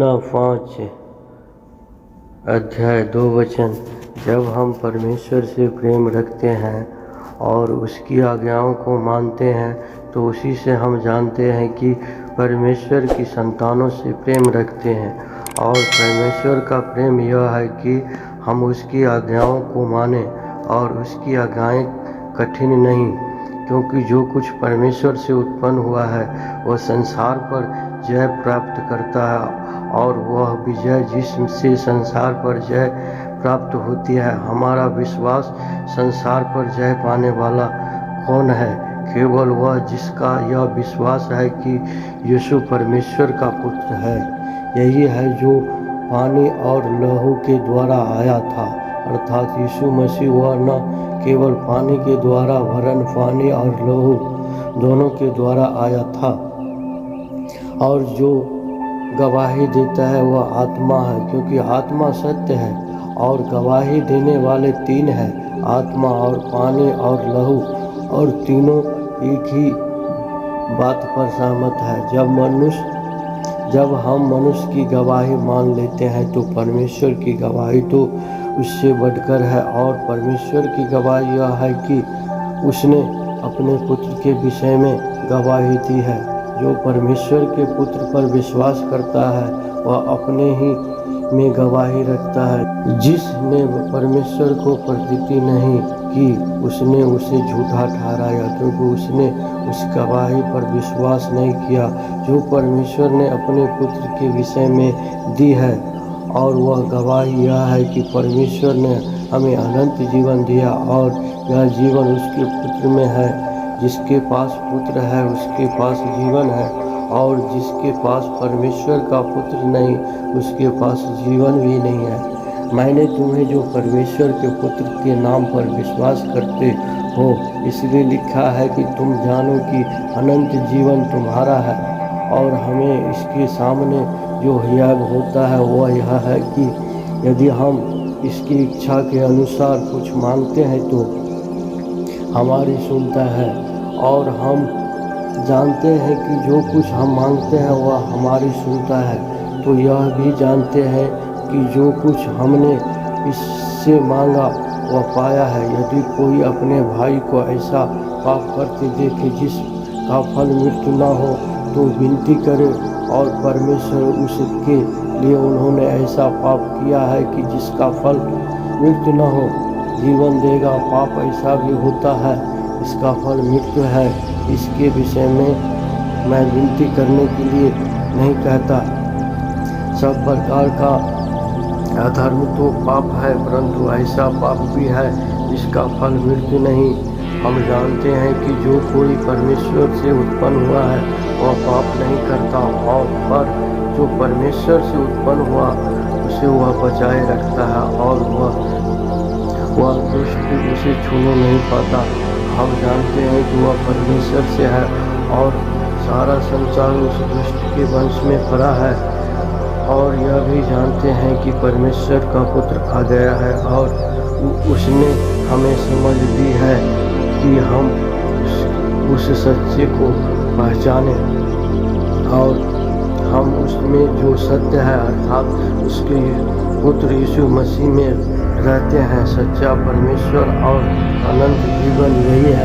यूहन्ना 5 अध्याय 2 वचन। जब हम परमेश्वर से प्रेम रखते हैं और उसकी आज्ञाओं को मानते हैं तो उसी से हम जानते हैं कि परमेश्वर की संतानों से प्रेम रखते हैं। और परमेश्वर का प्रेम यह है कि हम उसकी आज्ञाओं को मानें, और उसकी आज्ञाएं कठिन नहीं, क्योंकि जो कुछ परमेश्वर से उत्पन्न हुआ है वह संसार पर जय प्राप्त करता है, और वह विजय जिससे संसार पर जय प्राप्त होती है। हमारा विश्वास संसार पर जय पाने वाला कौन है? केवल वह जिसका यह विश्वास है कि यीशु परमेश्वर का पुत्र है। यही है जो पानी और लहू के द्वारा आया था, अर्थात यीशु मसीह वह न केवल पानी के द्वारा वरन पानी और लहू दोनों के द्वारा आया था। और जो गवाही देता है वह आत्मा है, क्योंकि आत्मा सत्य है। और गवाही देने वाले तीन हैं, आत्मा और पानी और लहू, और तीनों एक ही बात पर सहमत है। जब हम मनुष्य की गवाही मान लेते हैं तो परमेश्वर की गवाही तो उससे बढ़कर है। और परमेश्वर की गवाही यह है कि उसने अपने पुत्र के विषय में गवाही दी है। जो परमेश्वर के पुत्र पर विश्वास करता है वह अपने ही में गवाही रखता है। जिसने परमेश्वर को प्रतीति नहीं की उसने उसे झूठा ठहराया, क्योंकि उसने उस गवाही पर विश्वास नहीं किया जो परमेश्वर ने अपने पुत्र के विषय में दी है। और वह गवाही यह है कि परमेश्वर ने हमें अनंत जीवन दिया, और यह जीवन उसके पुत्र में है। जिसके पास पुत्र है उसके पास जीवन है, और जिसके पास परमेश्वर का पुत्र नहीं उसके पास जीवन भी नहीं है। मैंने तुम्हें जो परमेश्वर के पुत्र के नाम पर विश्वास करते हो इसलिए लिखा है कि तुम जानो कि अनंत जीवन तुम्हारा है। और हमें इसके सामने जो हियाब होता है वह यह है कि यदि हम इसकी इच्छा के अनुसार कुछ मांगते हैं तो हमारी सुनता है। और हम जानते हैं कि जो कुछ हम मांगते हैं वह हमारी सुनता है। तो यह भी जानते हैं कि जो कुछ हमने इससे मांगा वह पाया है। यदि कोई अपने भाई को ऐसा पाप करते देखे जिसका फल मृत्यु न हो तो विनती करे, और परमेश्वर उसके लिए उन्होंने ऐसा पाप किया है कि जिसका फल मृत्यु न हो जीवन देगा। पाप ऐसा भी होता है इसका फल मृत्यु है। इसके विषय में मैं विनती करने के लिए नहीं कहता। सब प्रकार का अधर्म तो पाप है, परंतु ऐसा पाप भी है जिसका फल मृत्यु नहीं। हम जानते हैं कि जो कोई परमेश्वर से उत्पन्न हुआ है वह पाप नहीं करता, और पर जो परमेश्वर से उत्पन्न हुआ उसे वह बचाए रखता है, और वह दुष्ट उसे छूने नहीं पाता। हम जानते हैं कि वह परमेश्वर से है, और सारा संसार उस दुष्ट के वंश में पड़ा है। और यह भी जानते हैं कि परमेश्वर का पुत्र आ गया है, और उसने हमें समझ दी है कि हम उस सच्चे को पहचाने, और हम उसमें जो सत्य है अर्थात उसके पुत्र यीशु मसीह में रहते हैं। सच्चा परमेश्वर और अनंत जीवन यही है।